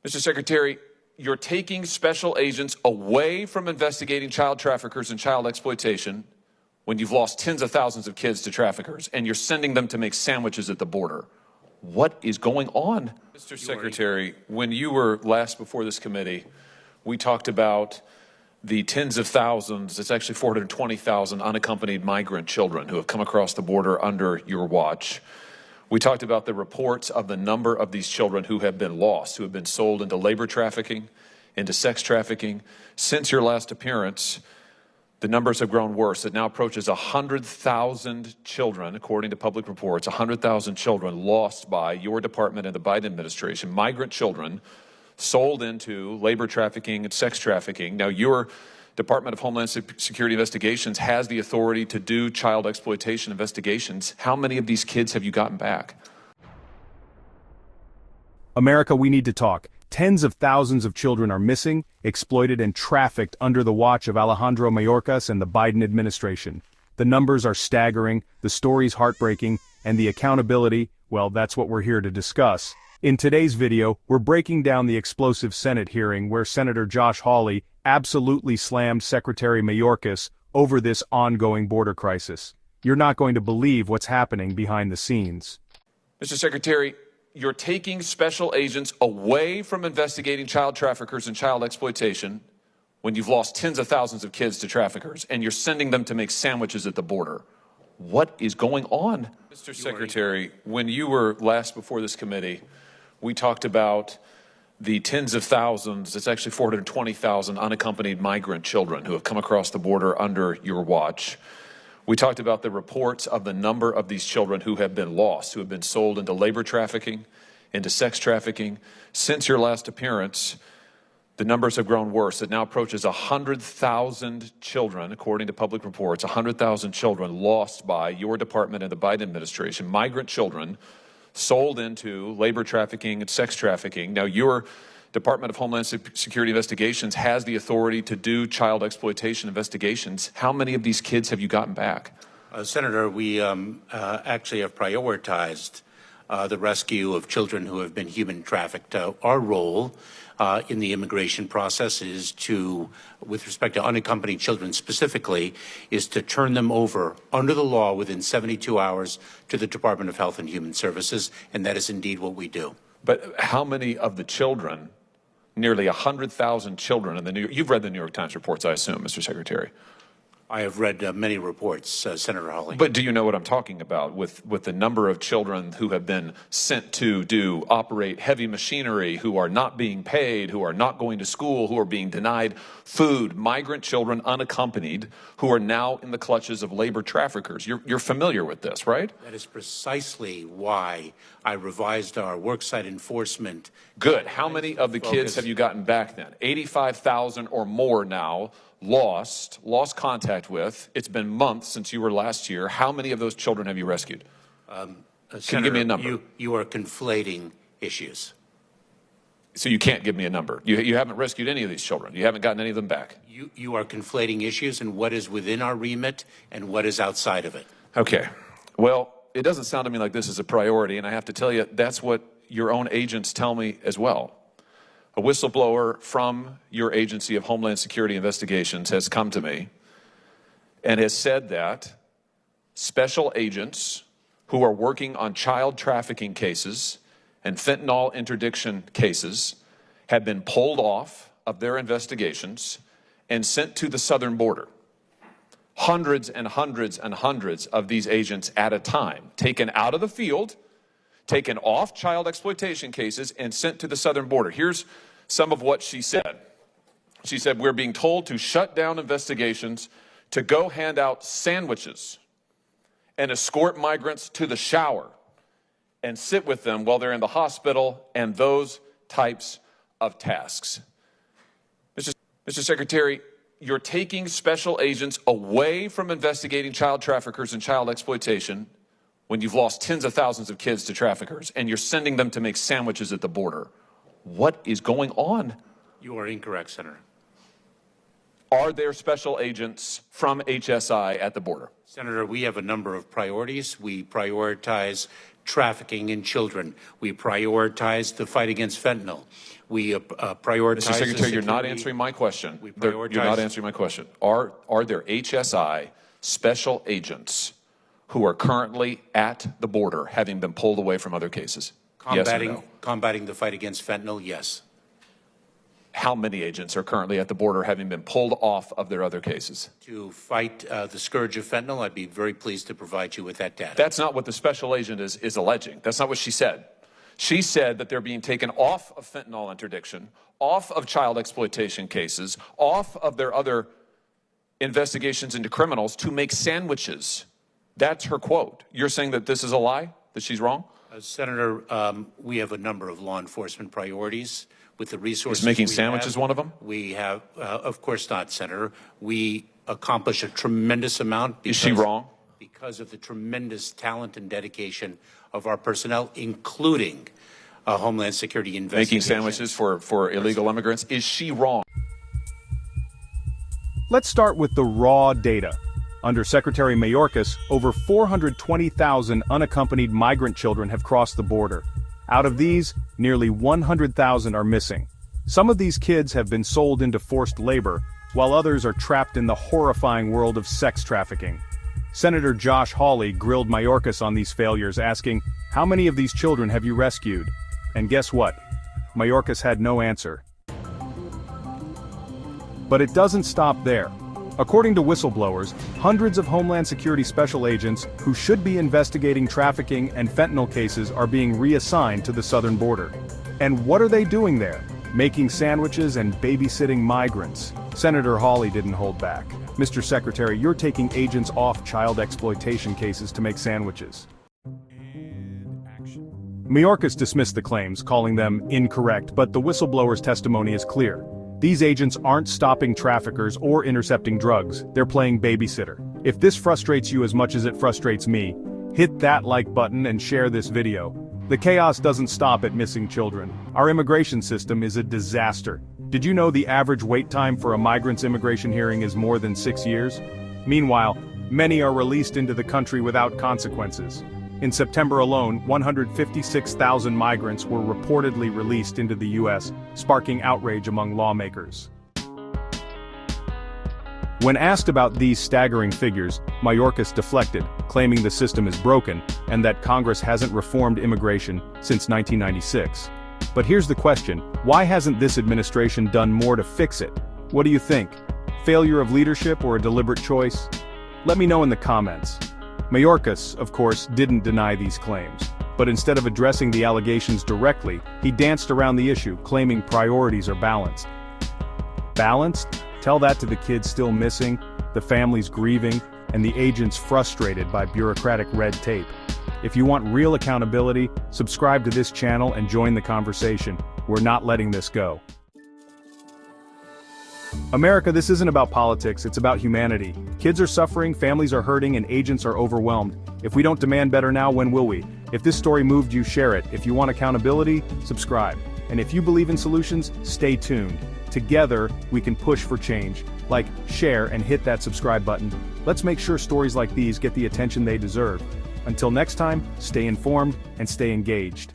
Mr. Secretary, you're taking special agents away from investigating child traffickers and child exploitation when you've lost tens of thousands of kids to traffickers, and you're sending them to make sandwiches at the border. What is going on? Mr. Secretary, when you were last before this committee, we talked about the tens of thousands, it's actually 420,000 unaccompanied migrant children who have come across the border under your watch. We talked about the reports of the number of these children who have been lost, who have been sold into labor trafficking, into sex trafficking. Since your last appearance, the numbers have grown worse. It now approaches 100,000 children, according to public reports, 100,000 children lost by your department and the Biden administration, migrant children sold into labor trafficking and sex trafficking. Now, your Department of Homeland Security Investigations has the authority to do child exploitation investigations. How many of these kids have you gotten back? America, we need to talk. Tens of thousands of children are missing, exploited, and trafficked under the watch of Alejandro Mayorkas and the Biden administration. The numbers are staggering, the story's heartbreaking, and the accountability, well, that's what we're here to discuss. In today's video, we're breaking down the explosive Senate hearing where Senator Josh Hawley absolutely slammed Secretary Mayorkas over this ongoing border crisis. You're not going to believe what's happening behind the scenes. Mr. Secretary, you're taking special agents away from investigating child traffickers and child exploitation when you've lost tens of thousands of kids to traffickers, and you're sending them to make sandwiches at the border. What is going on? Mr. Secretary, when you were last before this committee, we talked about the tens of thousands, it's actually 420,000 unaccompanied migrant children who have come across the border under your watch. We talked about the reports of the number of these children who have been lost, who have been sold into labor trafficking, into sex trafficking. Since your last appearance, the numbers have grown worse. It now approaches 100,000 children, according to public reports, 100,000 children lost by your department and the Biden administration, migrant children sold into labor trafficking and sex trafficking. Now, your Department of Homeland Security Investigations has the authority to do child exploitation investigations. How many of these kids have you gotten back? Senator, we actually have prioritized the rescue of children who have been human trafficked. Our role in the immigration process is to, with respect to unaccompanied children specifically, is to turn them over under the law within 72 hours to the Department of Health and Human Services, and that is indeed what we do. But how many of the children, nearly 100,000 children, you've read the New York Times reports, I assume, Mr. Secretary. I have read many reports, Senator Hawley. But do you know what I'm talking about with the number of children who have been sent to operate heavy machinery, who are not being paid, who are not going to school, who are being denied food, migrant children unaccompanied, who are now in the clutches of labor traffickers? You're familiar with this, right? That is precisely why I revised our worksite enforcement. Good. How many of the kids have you gotten back then? 85,000 or more now. Lost contact with. It's been months since you were last here. How many of those children have you rescued? Can you give me a number? You are conflating issues. So you can't give me a number. You haven't rescued any of these children. You haven't gotten any of them back. You are conflating issues and what is within our remit and what is outside of it. Okay. Well, it doesn't sound to me like this is a priority, and I have to tell you, that's what your own agents tell me as well. A whistleblower from your agency of Homeland Security Investigations has come to me and has said that special agents who are working on child trafficking cases and fentanyl interdiction cases have been pulled off of their investigations and sent to the southern border. Hundreds and hundreds and hundreds of these agents at a time, taken out of the field, taken off child exploitation cases, and sent to the southern border. Here's some of what she said. She said, we're being told to shut down investigations, to go hand out sandwiches and escort migrants to the shower and sit with them while they're in the hospital, and those types of tasks. Mr. Secretary, you're taking special agents away from investigating child traffickers and child exploitation when you've lost tens of thousands of kids to traffickers, and you're sending them to make sandwiches at the border. What is going on? You are incorrect, Senator. Are there special agents from HSI at the border? Senator, we have a number of priorities. We prioritize trafficking in children. We prioritized the fight against fentanyl. We prioritized. Mr. Secretary, you're not answering my question. You're not answering my question. Are there HSI special agents who are currently at the border, having been pulled away from other cases? Yes or no? Combating the fight against fentanyl, yes. How many agents are currently at the border, having been pulled off of their other cases? To fight the scourge of fentanyl, I'd be very pleased to provide you with that data. That's not what the special agent is alleging. That's not what she said. She said that they're being taken off of fentanyl interdiction, off of child exploitation cases, off of their other investigations into criminals to make sandwiches. That's her quote. You're saying that this is a lie, that she's wrong? Senator, we have a number of law enforcement priorities with the resources. Is making sandwiches one of them? We have, of course not, Senator. We accomplish a tremendous amount. Is she wrong? Because of the tremendous talent and dedication of our personnel, including Homeland Security investigation. Making sandwiches for illegal immigrants. Is she wrong? Let's start with the raw data. Under Secretary Mayorkas, over 420,000 unaccompanied migrant children have crossed the border. Out of these, nearly 100,000 are missing. Some of these kids have been sold into forced labor, while others are trapped in the horrifying world of sex trafficking. Senator Josh Hawley grilled Mayorkas on these failures, asking, "How many of these children have you rescued?" And guess what? Mayorkas had no answer. But it doesn't stop there. According to whistleblowers, hundreds of Homeland Security special agents who should be investigating trafficking and fentanyl cases are being reassigned to the southern border. And what are they doing there? Making sandwiches and babysitting migrants. Senator Hawley didn't hold back. Mr. Secretary, you're taking agents off child exploitation cases to make sandwiches. Mayorkas dismissed the claims, calling them incorrect, but the whistleblower's testimony is clear. These agents aren't stopping traffickers or intercepting drugs, they're playing babysitter. If this frustrates you as much as it frustrates me, hit that like button and share this video. The chaos doesn't stop at missing children. Our immigration system is a disaster. Did you know the average wait time for a migrant's immigration hearing is more than 6 years? Meanwhile, many are released into the country without consequences. In September alone, 156,000 migrants were reportedly released into the U.S., sparking outrage among lawmakers. When asked about these staggering figures, Mayorkas deflected, claiming the system is broken and that Congress hasn't reformed immigration since 1996. But here's the question: why hasn't this administration done more to fix it? What do you think? Failure of leadership or a deliberate choice? Let me know in the comments. Mayorkas, of course, didn't deny these claims, but instead of addressing the allegations directly, he danced around the issue, claiming priorities are balanced. Balanced? Tell that to the kids still missing, the families grieving, and the agents frustrated by bureaucratic red tape. If you want real accountability, subscribe to this channel and join the conversation. We're not letting this go. America, this isn't about politics, it's about humanity. Kids are suffering, families are hurting, and agents are overwhelmed. If we don't demand better now, when will we? If this story moved you, share it. If you want accountability, subscribe. And if you believe in solutions, stay tuned. Together, we can push for change. Like, share, and hit that subscribe button. Let's make sure stories like these get the attention they deserve. Until next time, stay informed and stay engaged.